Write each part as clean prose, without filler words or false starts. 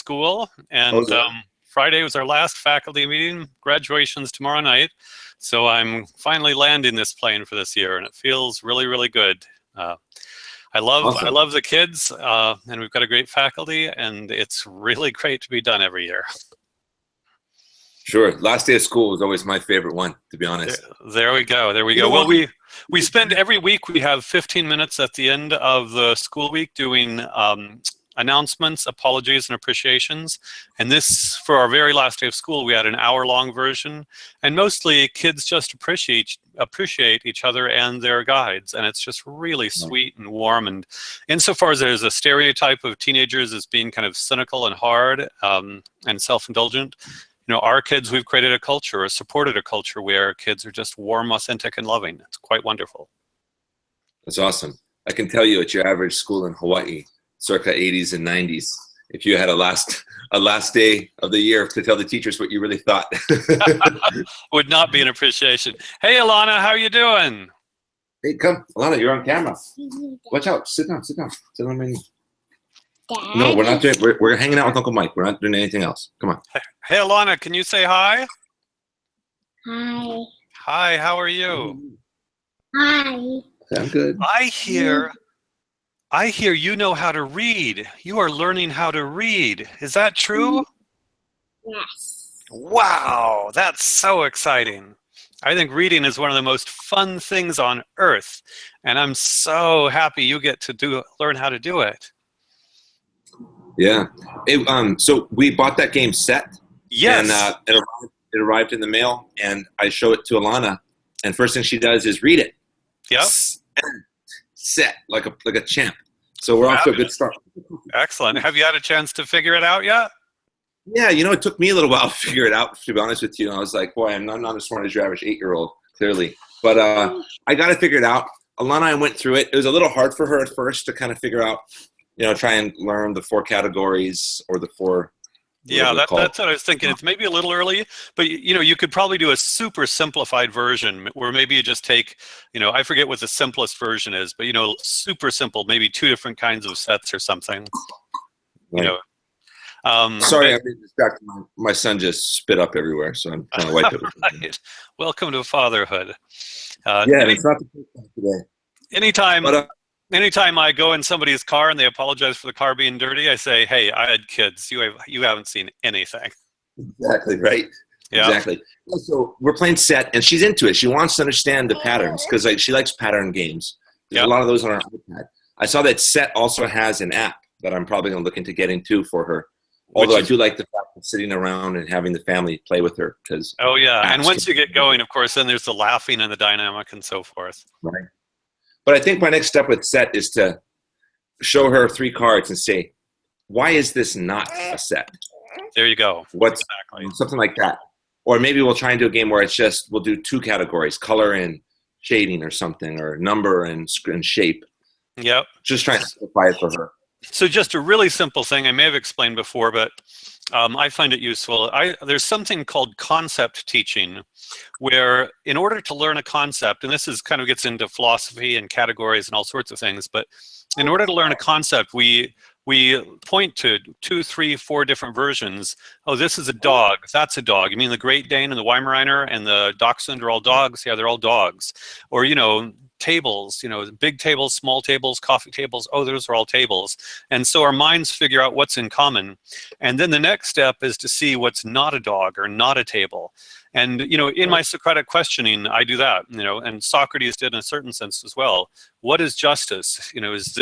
school, and Oh, yeah. Friday was our last faculty meeting. Graduation's tomorrow night, so I'm finally landing this plane for this year, and it feels really, really good. I Awesome. love the kids, and we've got a great faculty, and it's really great to be done every year. Sure. Last day of school was always my favorite one, to be honest. There we go. There we You go. know Well, what? we spend every week, we have 15 minutes at the end of the school week doing announcements, apologies, and appreciations. And this, for our very last day of school, we had an hour-long version. And mostly kids just appreciate each other and their guides. And it's just really sweet and warm. And insofar as there's a stereotype of teenagers as being kind of cynical and hard and self-indulgent, our kids, we've created a culture, or supported a culture where kids are just warm, authentic, and loving. It's quite wonderful. That's awesome. I can tell you at your average school in Hawaii, circa 80s and 90s, if you had a last day of the year to tell the teachers what you really thought. Would not be an appreciation. Hey, Alana, how are you doing? Hey, come. Alana, you're on camera. Watch out. Sit down. Sit on my knee. Dad. No, we're not doing. We're hanging out with Uncle Mike. We're not doing anything else. Come on. Hey, Alana, can you say hi? Hi. Hi, how are you? Hi. I'm good. I hear you know how to read. You are learning how to read. Is that true? Yes. Wow, that's so exciting. I think reading is one of the most fun things on earth, and I'm so happy you get to learn how to do it. Yeah. So we bought that game Set. Yes. And it arrived in the mail, and I show it to Alana, and first thing she does is read it. Yep. Set like a champ. So we're off to a good start. Excellent. Have you had a chance to figure it out yet? Yeah, it took me a little while to figure it out, to be honest with you. And I was like, boy, I'm not as smart as your average 8-year-old, clearly. But I got to figure it out. Alana and I went through it. It was a little hard for her at first to kind of figure out, try and learn the 4 categories or the 4. Yeah, that's what I was thinking. It's maybe a little early, but you could probably do a super simplified version where maybe you just take, I forget what the simplest version is, but super simple, maybe 2 different kinds of sets or something. Right. Sorry, I'm being distracted. My son just spit up everywhere, so I'm trying to wipe it. Right. Welcome to fatherhood. It's not the first time today. Anytime I go in somebody's car and they apologize for the car being dirty, I say, "Hey, I had kids. You haven't seen anything." Exactly right. Yeah. Exactly. So we're playing Set, and she's into it. She wants to understand the patterns because she likes pattern games. There's a lot of those on her iPad. I saw that Set also has an app that I'm probably going to look into getting to for her. Although I do like the fact of sitting around and having the family play with her. Oh, yeah. And once you get going, of course, then there's the laughing and the dynamic and so forth. Right. But I think my next step with Set is to show her 3 cards and say, why is this not a set? There you go. Exactly. Something like that. Or maybe we'll try and do a game where we'll do 2 categories, color and shading or something, or number and shape. Yep. Just trying to simplify it for her. So just a really simple thing I may have explained before, but I find it useful. There's something called concept teaching, where in order to learn a concept, and this kind of gets into philosophy and categories and all sorts of things, but in order to learn a concept, we point to 2, 3, 4 different versions. Oh, this is a dog. That's a dog. You mean the Great Dane and the Weimaraner and the Dachshund are all dogs? Yeah, they're all dogs. Or, tables, big tables, small tables, coffee tables. Oh, those are all tables. And so our minds figure out what's in common. And then the next step is to see what's not a dog or not a table. And, in my Socratic questioning, I do that, and Socrates did in a certain sense as well. What is justice? Is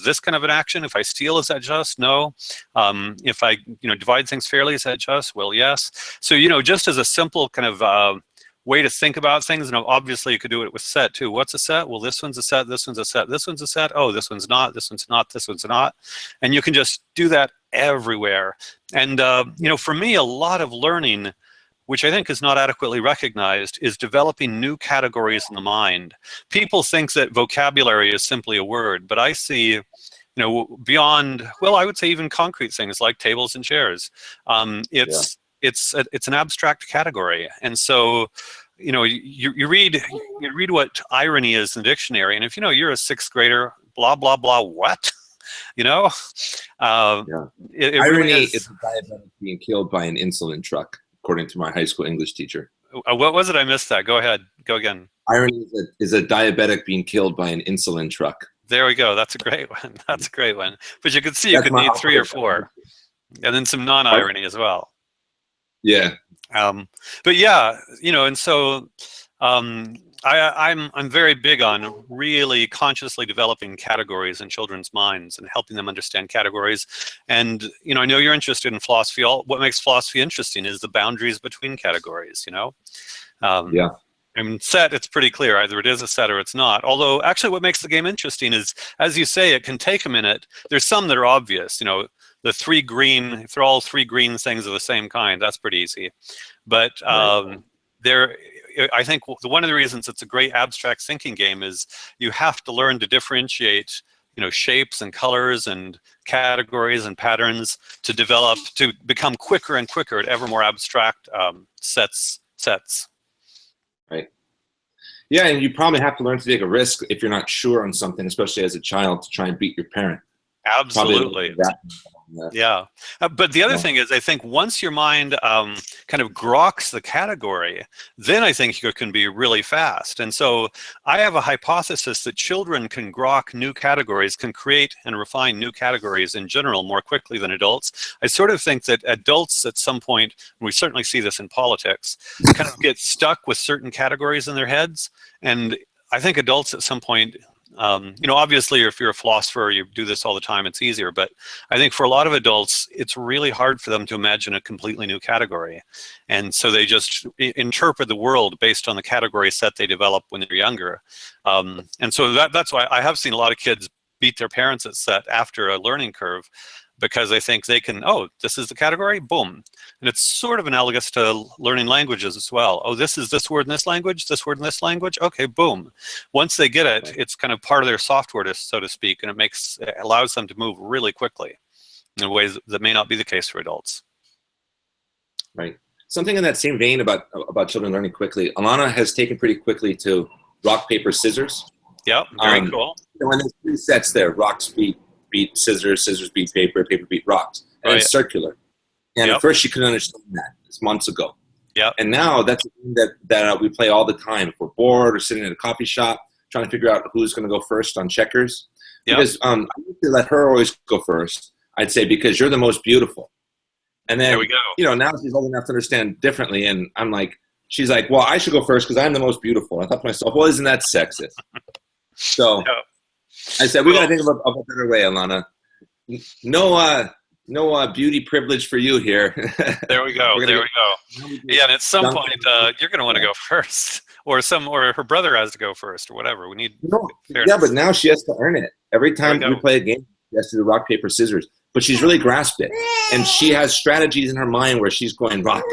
this kind of an action? If I steal, is that just? No. If I, divide things fairly, is that just? Well, yes. So, just as a simple kind of way to think about things, and obviously you could do it with Set too. What's a set? Well, this one's a set, this one's a set, this one's a set. Oh, this one's not, this one's not, this one's not. And you can just do that everywhere. And, for me, a lot of learning, which I think is not adequately recognized, is developing new categories in the mind. People think that vocabulary is simply a word, but I see, beyond, well, I would say even concrete things like tables and chairs. It's an abstract category. And so, you read what irony is in the dictionary, and if you're a 6th grader, blah, blah, blah, what? You know, Yeah. it Irony really is a diabetic being killed by an insulin truck, according to my high school English teacher. What was it? I missed that. Go ahead. Go again. Irony is a diabetic being killed by an insulin truck. There we go. That's a great one. That's a great one. But you can see you That's could my need 3 or operative 4, and then some non-irony as well. Yeah. But yeah, and so I'm very big on really consciously developing categories in children's minds and helping them understand categories. And I know you're interested in philosophy. What makes philosophy interesting is the boundaries between categories. Yeah. I mean, set, it's pretty clear. Either it is a set or it's not. Although, actually, what makes the game interesting is, as you say, it can take a minute. There's some that are obvious. The 3 green, if they're all 3 green things of the same kind, that's pretty easy. But I think one of the reasons it's a great abstract thinking game is you have to learn to differentiate, shapes and colors and categories and patterns to become quicker and quicker at ever more abstract sets. Right. Yeah, and you probably have to learn to take a risk if you're not sure on something, especially as a child, to try and beat your parent. Absolutely. Yeah. But the other thing is, I think once your mind kind of groks the category, then I think you can be really fast. And so I have a hypothesis that children can grok new categories, can create and refine new categories in general more quickly than adults. I sort of think that adults at some point, and we certainly see this in politics, kind of get stuck with certain categories in their heads. And I think adults at some point, obviously, if you're a philosopher, you do this all the time, it's easier. But I think for a lot of adults, it's really hard for them to imagine a completely new category. And so they just interpret the world based on the category set they develop when they're younger. And so that's why I have seen a lot of kids beat their parents at set after a learning curve, because they think they can, this is the category, boom. And it's sort of analogous to learning languages as well. This is this word in this language, this word in this language, okay, boom. Once they get it, it's kind of part of their software, so to speak, and it allows them to move really quickly in ways that may not be the case for adults. Right. Something in that same vein about children learning quickly, Alana has taken pretty quickly to rock, paper, scissors. Yep, very cool. And there's 3 sets there, rocks, beat scissors, scissors beat paper, paper beat rocks. And it's circular. And at first she couldn't understand that. It's months ago. Yeah. And now that's a game that we play all the time. If we're bored or sitting in a coffee shop trying to figure out who's going to go first on checkers. Yep. Because I used to let her always go first. I'd say, because you're the most beautiful. And then, there we go. Now she's old enough to understand differently. And she's like, well, I should go first because I'm the most beautiful. I thought to myself, well, isn't that sexist? So I said, we got to think of a better way, Alana. No beauty privilege for you here. There we go. Yeah, and at some point, you're going to want to go first, or her brother has to go first, or whatever. We need. Yeah, but now she has to earn it. Every time we play a game, she has to do rock, paper, scissors. But she's really grasped it, and she has strategies in her mind where she's going rock,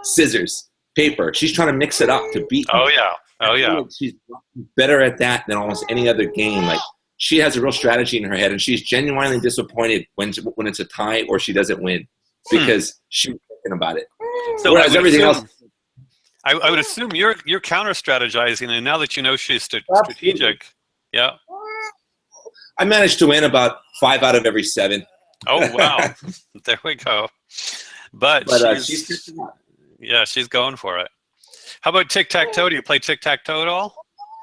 scissors, paper. She's trying to mix it up to beat. Oh yeah. She's better at that than almost any other game. She has a real strategy in her head, and she's genuinely disappointed when it's a tie or she doesn't win, because she's thinking about it. So whereas everything else, I would assume you're counter strategizing, and now that you know she's strategic, yeah. I managed to win about 5 out of every 7. Oh wow, there we go. But she's going for it. How about tic-tac-toe? Do you play tic-tac-toe at all?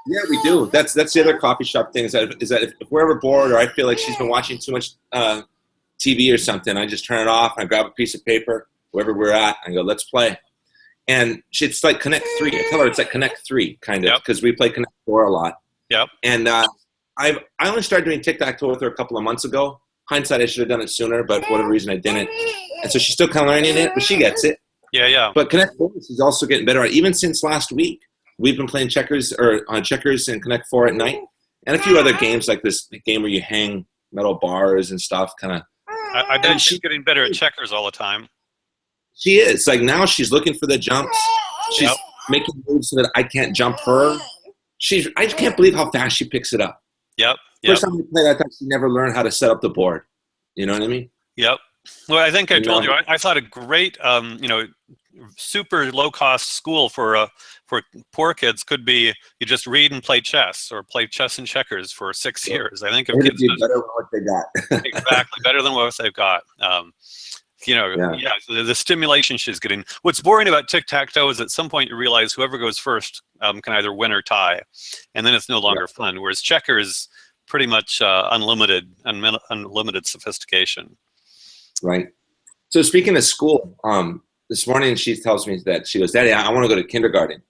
Yeah, we do. That's the other coffee shop thing is that if we're ever bored or I feel like she's been watching too much TV or something, I just turn it off. I grab a piece of paper, wherever we're at, and go, let's play. And it's like Connect 3. I tell her it's like Connect 3, kind of, because we play Connect 4 a lot. Yep. And I only started doing tic-tac-toe with her a couple of months ago. Hindsight, I should have done it sooner, but for whatever reason, I didn't. And so she's still kind of learning it, but she gets it. Yeah. But Connect 4, she's also getting better at it. Even since last week, we've been playing checkers and Connect 4 at night, and a few other games like this game where you hang metal bars and stuff. I bet she's getting better at checkers all the time. She is. Now she's looking for the jumps. She's making moves so that I can't jump her. I just can't believe how fast she picks it up. Yep. First time we played, I thought she never learned how to set up the board. You know what I mean? Yep. Well, I think I told you. I thought a great, super low-cost school for poor kids could be you just read and play chess, or play chess and checkers for 6 years. I think if It'd kids be better than what they got. exactly better than what they've got. Yeah. The stimulation she's getting. What's boring about tic-tac-toe is at some point you realize whoever goes first can either win or tie, and then it's no longer fun. Whereas checkers, pretty much unlimited sophistication. Right. So speaking of school, this morning she tells me that she goes, "Daddy, I want to go to kindergarten."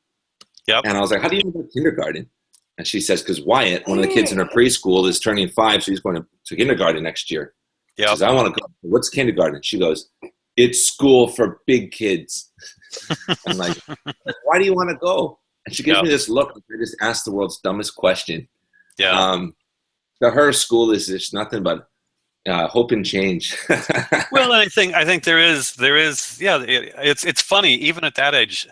Yep. And I was like, "How do you know about kindergarten?" And she says, "Because Wyatt, one of the kids in her preschool, is turning 5, so he's going to kindergarten next year." Yeah. She says, "I want to go." "What's kindergarten?" She goes, "It's school for big kids." I'm like, "Why do you want to go?" And she gives me this look. Like I just asked the world's dumbest question. Yeah. To her, school is just nothing but hope and change. Well, I think there is, yeah, it's funny, even at that age,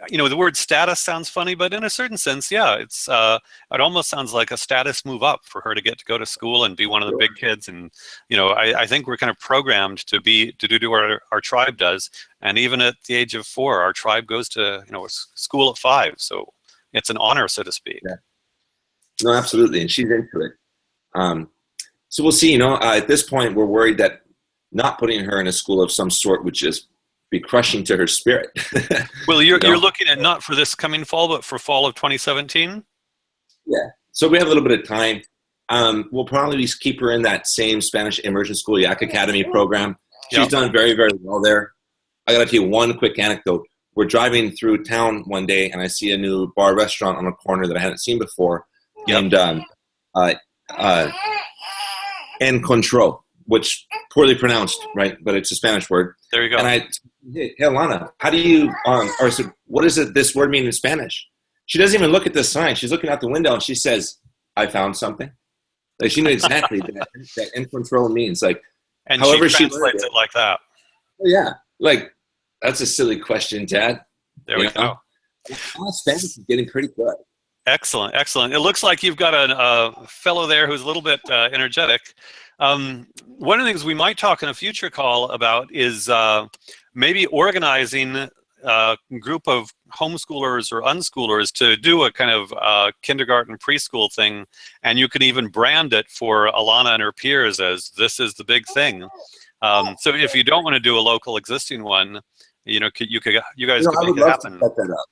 the word status sounds funny, but in a certain sense, yeah, it almost sounds like a status move up for her to get to go to school and be one of the big kids. And, I think we're kind of programmed to do what our tribe does. And even at the age of 4, our tribe goes to, school at 5. So it's an honor, so to speak. Yeah. No, absolutely. And she's into it. So we'll see, at this point, we're worried that not putting her in a school of some sort would just be crushing to her spirit. Well, you're looking at not for this coming fall, but for fall of 2017? Yeah. So we have a little bit of time. We'll probably keep her in that same Spanish immersion school, Yak Academy program. She's done very, very well there. I got to tell you one quick anecdote. We're driving through town one day, and I see a new bar restaurant on a corner that I hadn't seen before. Yep. And En Control, which poorly pronounced, right? But it's a Spanish word. There you go. And hey, Alana, how do you, or so, what does this word mean in Spanish? She doesn't even look at the sign. She's looking out the window and she says, "I found something." Like she knew exactly that En Control means. Like, and however she translates it like that. Yeah. Like, that's a silly question, Dad. There we go. Spanish is getting pretty good. Excellent, excellent. It looks like you've got a fellow there who's a little bit energetic. One of the things we might talk in a future call about is maybe organizing a group of homeschoolers or unschoolers to do a kind of kindergarten preschool thing, and you can even brand it for Alana and her peers as this is the big thing. So if you don't want to do a local existing one, you guys could make it happen. To set that up.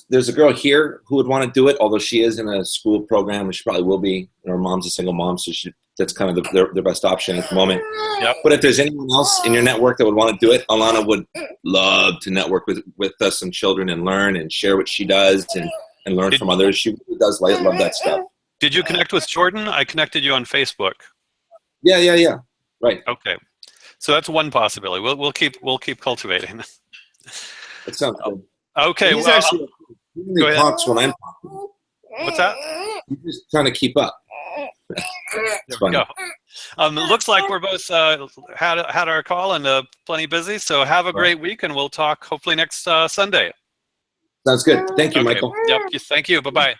There's a girl here who would want to do it, although she is in a school program, and she probably will be. Her mom's a single mom, so that's kind of their best option at the moment. Yep. But if there's anyone else in your network that would want to do it, Alana would love to network with us and children and learn and share what she does and learn from others. She really does love that stuff. Did you connect with Jordan? I connected you on Facebook. Yeah. Right. Okay, so that's one possibility. We'll keep cultivating. That sounds good. Okay. He's actually he talks when I'm talking. What's that? He's just trying to keep up. There we go. It looks like we're both had our call and plenty busy. So have a great week, and we'll talk hopefully next Sunday. Sounds good. Thank you, Michael. Yep. Thank you. Bye-bye.